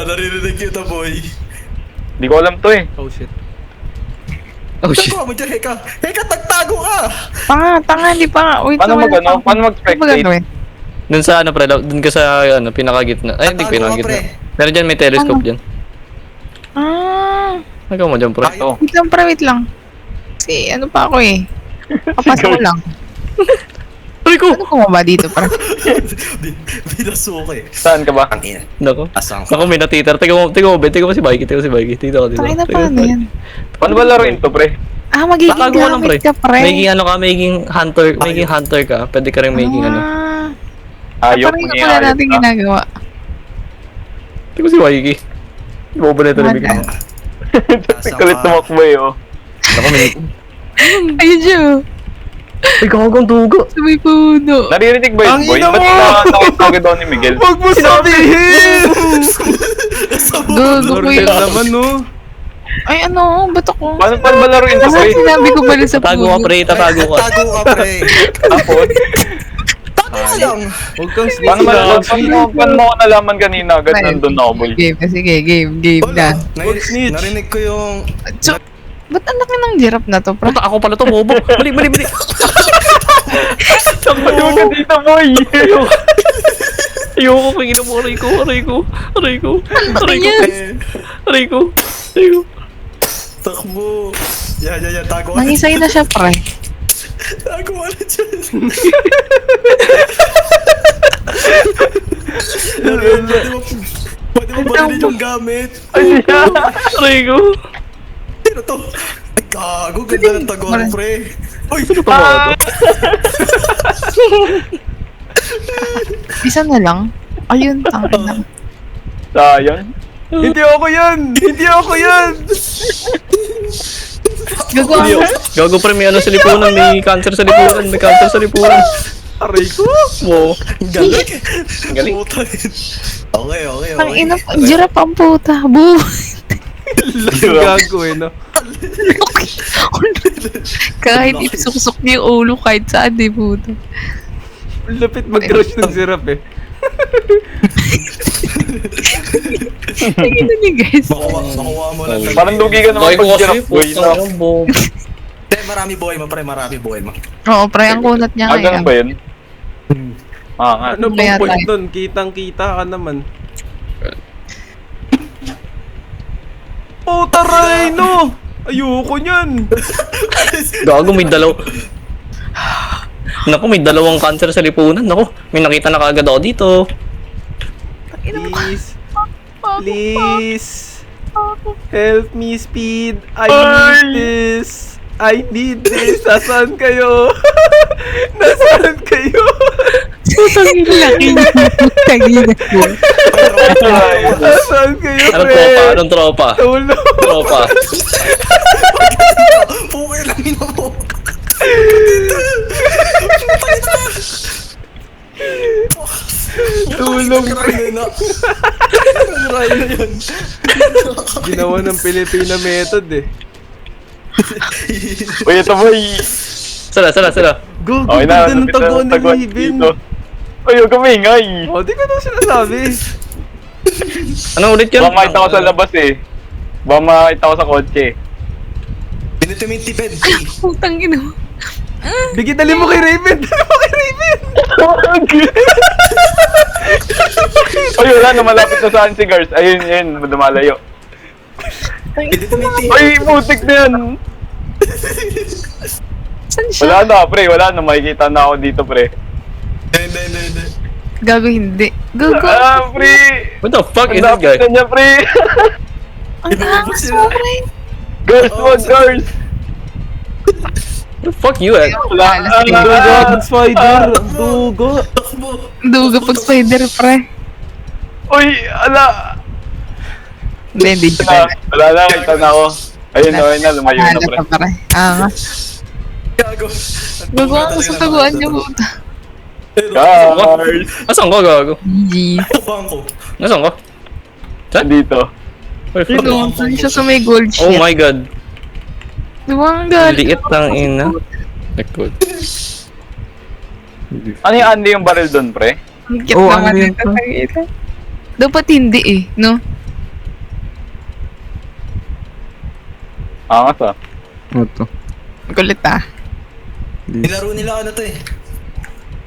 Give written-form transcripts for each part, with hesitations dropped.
Naririnig kita, boy. Hindi ko alam to eh. Oh shit. Oh shit. Tago mo dyan, Heka. Heka, tagtago ka! Tanga, hindi pa. Wait, Paano wala mag-ano? pa. Paano Ano ba mag-spectate? gagawin? Dun sa ano pre, dun ka sa ano, pinakagitna. Ay, hindi Tatago ka, pinakagitna. pre. Meron dyan, may telescope dyan. Ah, Nagawa mo dyan pre. Oh. wait lang. Kasi ano pa ako eh. Papasok ko lang. Aray ko! Ano ko ba dito para? Binasuko eh. Saan ka ba? Ang ina. Nako. Asang ka. Nako, may natiter. Tiga mo si Mikey. Dito ka, dito. Tangina Tiga paano mo. yan? Paano ba laruin to, pre? Magiging Tatago ka lang pre. gamit ka pre. Magiging hunter ka. Pwede ka rin magiging ano. Ayok Parang mo ito niya. pala natin ginagawa. Tiga mo si Mikey. Bobo na ito na bigla. Asang Kulit ka. tumakbo eh, oh. Nako, may... Ayun siya. Ay, gagang dugo. Sa may puno. Naririnig ba yun, Ang boy? ina Ba't mo! nakitawag daw ni Miguel? Huwag mo sabihin! Gago ko Lordel yun. naman, no? Ay ano, ba't ako? Paano ba laruin to, Ano pre? sinabi ko pala sa Tatago ka puno? pre, tatago ka. Tago ka, pre. Tapos, Tago ka lang. Huwag kang paano mo ko nalaman kanina agad nandun ako, boy? Game, sige, game Wala. na. Huwag snitch. Narinig ko yung... So, ba't ang laki ng giraffe na to, pre? Puta, ako pala to, bobo. Mali. Ayaw ka dito, boy! Ayoko, kaya mo, aray ko. Takbo. Yan. Tago ka. Nangisay na siya, pre. Tago ka na dyan. Pwede mo balinin yung gamit. Aray ko. Sino to? Ay, gago. Ganda ng tago ko, pre. Uy! Isa na lang. Ayun, tangin na. Sayang. Hindi ako yan! Gagawa mo. Gago pre, may ano sa lipunan, may cancer sa lipunan. Aray ko! Wow. Galing. Galing. Puta. Okay. Ang ina, giraffe ang puta. Boom. Gago eh, no? Kahit isuksok niya yung ulo kahit saan, di puta. Lapit mag-crush ng sirap eh. Tingin na niyo, guys. Makuha mo na. Parang lugi ka naman pag giraffe, boy. No? Marami buhay mo. Oo, pre, ang kunat niya Ganun ba ngayon. yun? Nga. Ano Kaya bang point tayo. doon? Kitang-kita ka naman. Oh, taray, no! Ayoko niyan! Gago, may Naku, may dalawang cancer sa lipunan. Naku, may nakita na kagad ako dito. Please. Please. Help me, Speed. I need this. Nasaan kayo? Nasaan kayo? Putang laki niya. Putang ina ko. Nasaan kayo, Anong pre? tropa? Anong tropa? Tulong. Tropa. Pukay lang ina mo. Tulong, pre. Ray na yun. Ginawa ng Pilipina method eh. Uy, ito, boy. Sala. Go, Okay na, ganda ng taguan ni Raven. Uy, huwag kamingay. Oh, di ko na sinasabi. Anong ulit yun? Baka makita ko sa labas eh. Baka makita ko sa kotse. Pinito mo yung tipid. Putang ina mo. Bigyan, dali mo kay Raven. Uy, wala na, malapit na saan si Gars. Ayun, lumalayo. Pinito mo yung tipid. Uy, putik na yan. Saan siya? Wala na, pre. Wala na. Makikita na ako dito, pre. Hindi. Gago hindi. Gago. Ah, pre. What the fuck is Ang this guy? dapit na niya, pre. Ang angas mo, pre. Girls, what, girls? What the fuck you at? Wala. Dugo, spider. Dugo. Takbo. Duga pag spider, pre. Uy, ala. Hindi siya. Wala na, kita na ako. Ayun na, lumayo na, Hala pre. pa, pre. Gago. Gago ako sa taguan niya, puta. Cars. Asan ka, gago? GG. Bangko. Nasaan ka? Dito. Where from? Ano, saan siya sa may gold Oh shit? my god. Diba ang galing? Liit ng ina. Likod. Ano yung Andy yung baril doon, pre? Ang cute Oh, naman ano yun, nito. Dapat hindi eh, no? Angas ah. Ano to? Kulit ah. Nilaro nila ano to eh.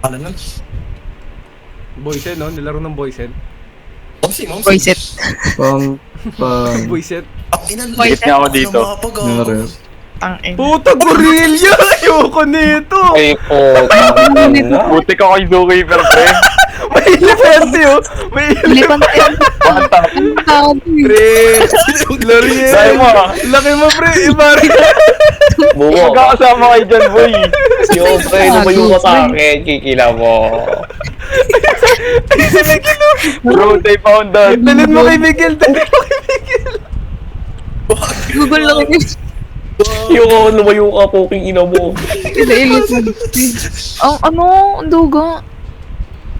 Alam lang. Boysen, no? Nilaro ng Boysen. Momsi. Voice it. Pang... Boysen. Ang inan. Voice Hit niya ako dito. Nare. Tangin. Puta, gorilla! Ayoko nito! Ay po. Buti ka kay Zookeeper, pre. May elepante, oh! May Lipan tayo. Bata. Ang tao. Pre! L'Oreal! Sabi mo ah. Laki mo, pre! Ibari! Buko. Magkakasama kayo dyan, boy. Yung pre, lumayo ka sa akin. Kikila mo. Bro, they found us. Dalhin mo kay Miguel! Dalhin mo kay Miguel! Google lang yun. Yung lumayo ka po, king ina mo. Ang ano, ang duga.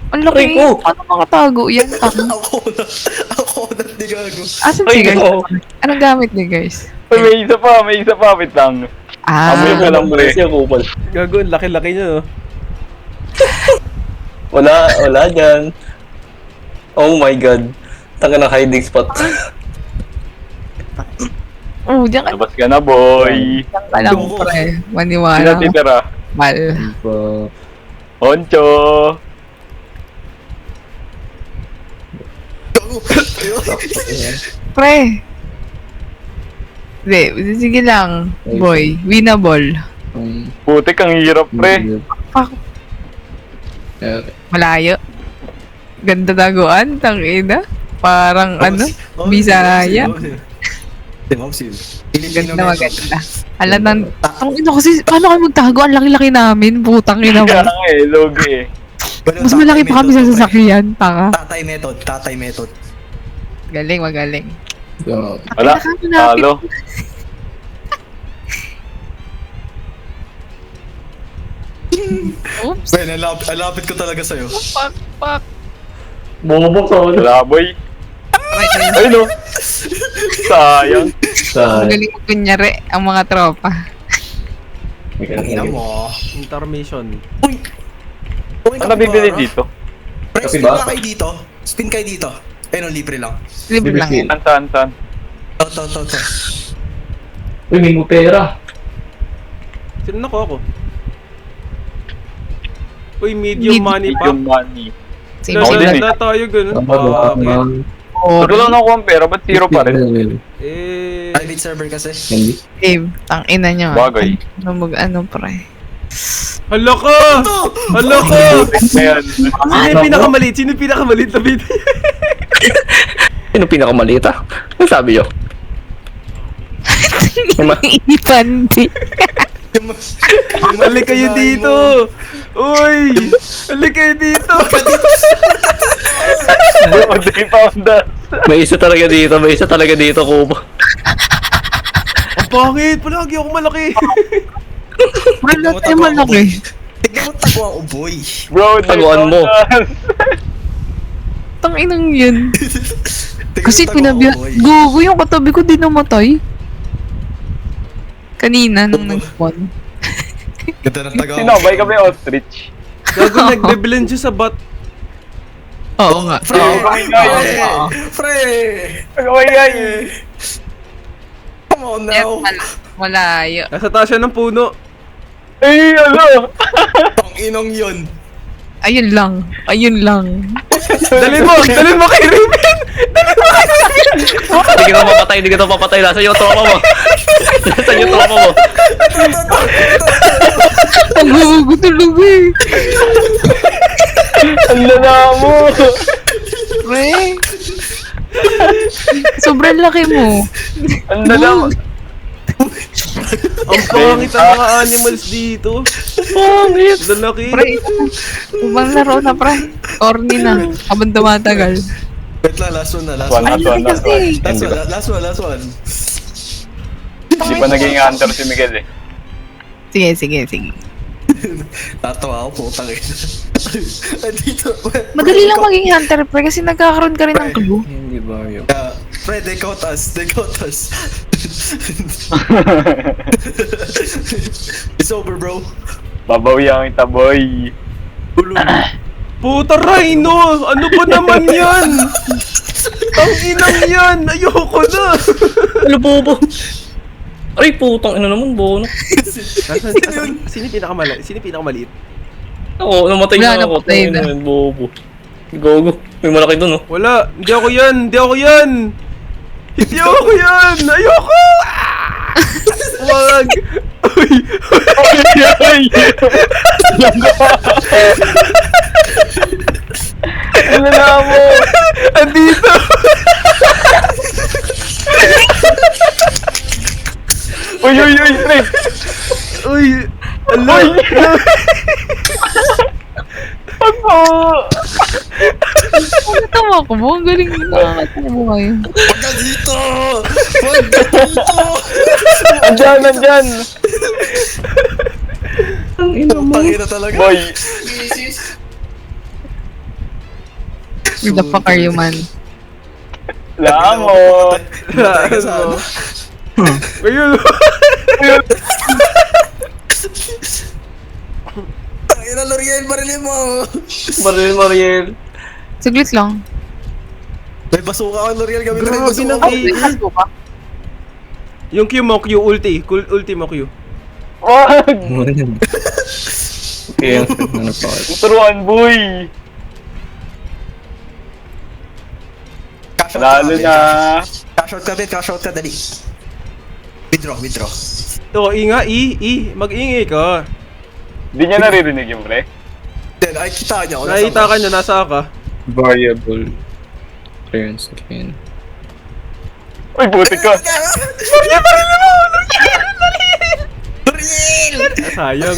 Ang laki. Aray ko. Paano makatago yan? Tama. Ako na, di gago. Asan Ay, si guys? ko. Anong gamit niya guys? Uy, may isa pa, wait lang. Amoy Ah, ka lang, pre. Siya kupal. Gago, ang laki-laki niya, no? Wala dyan. Oh my god. Taka ng hiding spot. oh, diyan ka. Labas ka na, boy. Diyan ka lang, pre. Sino Maniwala ka. titira? Mal. Pa... Honcho. Gago. Pre. Hindi, sige lang, boy. Winnable. Pang... Putik, ang hirap, pre. Fuck. Malayo. Ganda taguan, tangina. Parang ano, Bisaya. Momsi. Ganda maganda. Alam nang, ang ino kasi, paano kayo magtago? Ang laki-laki namin, putang ina Kaya mo. nga eh, logi eh. Mas malaki pa kami sa sasakyan, tanga. Tatay method. Galing, magaling. Wala, Nakakalapit. talo. Oops. Ben, alapit ko talaga sa'yo. Fuck, fuck. Bumabok sa ulo. Wala, boy. Ay, no. Sayang. Magaling mo kunyari ang mga tropa. Ina mo. Intermission. Uy! Ano bibili dito? Pre, Kape spin ba? na kayo dito. Spin kayo dito. Ayun, libre lang. Libre lang yan. Saan? To. Uy, may mo pera. Sino na ako? Uy, medium money pa. Medium money. Sino Ako din Ganda tayo, ganun. Bakit? Ito lang nakuha ang pera, ba't zero pa rin? Private server kasi. Dave, ang ina nyo. Bagay. Ano pre. Hala ka! Hala ka! Ayan. Sino yung pinakamaliit? Sino yung pinakamaliit na video? Sino pinakamaliit ah? Ano sabi nyo? Ipandi. Halik kayo dito! Uy! Halik kayo dito! Bro, they found us. May isa talaga dito, Kubo. Ang pangit! Palagi ako malaki! Wala tayo malaki. Tignan mo tago ang uboy. Bro, they Taguan found mo. us. Tanginang yun. Tignan Kasi mo tago ang pinabiya... uboy. Gugo yung katabi ko din namatay. Kanina nung nag-spawn. Ganda ng tago. Sinabay kami ostrich. Gago nag-blend siya sa bot. Oo nga. Pre! Pre! Oh my God. Come on now. Malayo. Nasa taas siya ng puno. Ay, ano? Ang inong yun. Ayun lang. Dalhin mo kay Raven! Hindi kita mapatay. Nasa yung tropa mo. Ang gugo talaga eh. Ang lala mo. Pre. Sobrang laki mo. Ang lala mo. Ang pangit ang mga animals dito. Pangit. Lalaki. Pre, ibang laro na pre. Corny na. Habang tumatagal. Wait lang, last one na. One. Ang laki kasi. Last one. Hindi pa naging hunter si Miguel eh. Sige. Tatawa ako, putang ina. Dito. Madali lang maging hunter pre kasi nagkakaroon ka rin ng clue. Hindi ba yun? Pre, they caught us. It's over, bro. Babawihan kita, boy. Puta Rhino! Ano ba naman yan? Ang inang yan! Ayoko na! Ano, Bobo? Ay, putang ina naman, bono. Sino yung pinakamaliit? Sino yung pinakamaliit? Oo, namatay Wala, na ako. napatay na. Tangina, bobo. Gogo. May malaki dun, oh. Wala, hindi ako yan! Hindi ako yan! Hindi ako yan! Ayoko! Ah! Wag! Uy! Ano na mo? Andito! Uy, uy, uy, pre! Uy! Ala! Ano? Tama ko mo. Ang galing nakakatawa mo ngayon. Wag ka dito! Wag ka dito! Andyan, andyan! Tangina talaga. Boy! Who the fuck are you, man? Lamot! Patay ka sa ano? Ayun! Tangina, L'Oreal, barilin mo! Mariel. Saglit lang. May basuka ka, L'Oreal, gamitin mo yung Grabe basuka na mo. kayo. Kaso ka? Yung Q mo, Q ulti. Ulti mo, Q. Wag! Okay, ano pa? Turuan, boy! Cash out Lalo ka, na... Cash out ka, Ben. Cash out ka, dali. Withdraw, withdraw. Oo, inga, mag-ingay ka. Di niya naririnig yung pre? Then, ay, kita niya ako. Nakita ka niya, nasa ka. Variable. Clearance again. Uy, buti ka! L'Oreal! Sayang.